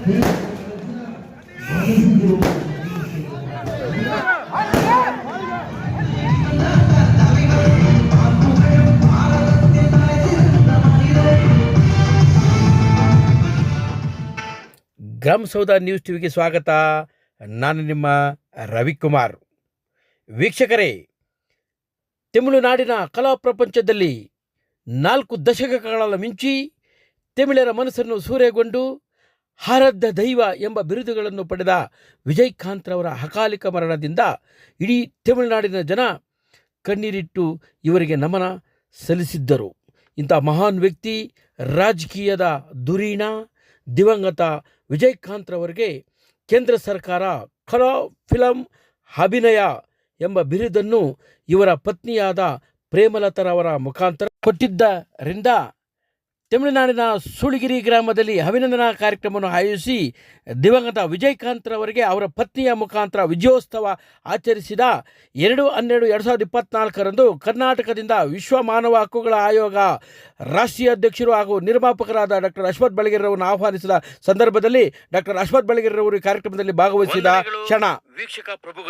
ಗ್ರಾಮ ಸೌಧ ನ್ಯೂಸ್ ಟಿವಿಗೆ ಸ್ವಾಗತ. ನಾನು ನಿಮ್ಮ ರವಿಕುಮಾರ್. ವೀಕ್ಷಕರೇ, ತಮಿಳುನಾಡಿನ ಕಲಾ ಪ್ರಪಂಚದಲ್ಲಿ 4 ದಶಕಗಳ ಮಿಂಚಿ ತಮಿಳರ ಮನಸ್ಸನ್ನು ಸೂರೆಗೊಂಡು ಆರಾಧ್ಯ ದೈವ ಎಂಬ ಬಿರುದುಗಳನ್ನು ಪಡೆದ ವಿಜಯಕಾಂತ್ರವರ ಅಕಾಲಿಕ ಮರಣದಿಂದ ಇಡೀ ತಮಿಳುನಾಡಿನ ಜನ ಕಣ್ಣೀರಿಟ್ಟು ಇವರಿಗೆ ನಮನ ಸಲ್ಲಿಸಿದ್ದರು. ಇಂಥ ಮಹಾನ್ ವ್ಯಕ್ತಿ, ರಾಜಕೀಯದ ಧುರೀಣ, ದಿವಂಗತ ವಿಜಯಕಾಂತ್ರವರಿಗೆ ಕೇಂದ್ರ ಸರ್ಕಾರ ಕಲಾ ಫಿಲಂ ಅಭಿನಯ ಎಂಬ ಬಿರುದನ್ನು ಇವರ ಪತ್ನಿಯಾದ ಪ್ರೇಮಲತಾರವರ ಮುಖಾಂತರ ಕೊಟ್ಟಿದ್ದರಿಂದ ತಮಿಳುನಾಡಿನ ಸೂಳಿಗಿರಿ ಗ್ರಾಮದಲ್ಲಿ ಅಭಿನಂದನಾ ಕಾರ್ಯಕ್ರಮವನ್ನು ಆಯೋಜಿಸಿ ದಿವಂಗತ ವಿಜಯಕಾಂತ್ರವರಿಗೆ ಅವರ ಪತ್ನಿಯ ಮುಖಾಂತರ ವಿಜಯೋತ್ಸವ ಆಚರಿಸಿದ 2/12/2024 ಕರ್ನಾಟಕದಿಂದ ವಿಶ್ವ ಮಾನವ ಹಕ್ಕುಗಳ ಆಯೋಗ ರಾಷ್ಟ್ರೀಯ ಅಧ್ಯಕ್ಷರು ಹಾಗೂ ನಿರ್ಮಾಪಕರಾದ ಡಾಕ್ಟರ್ ಅಶ್ವಥ್ ಬೆಳಗೆರೆರವರನ್ನು ಆಹ್ವಾನಿಸಿದ ಸಂದರ್ಭದಲ್ಲಿ ಡಾಕ್ಟರ್ ಅಶ್ವಥ್ ಬೆಳಗೆರೆರವರು ಕಾರ್ಯಕ್ರಮದಲ್ಲಿ ಭಾಗವಹಿಸಿದ ಕ್ಷಣ.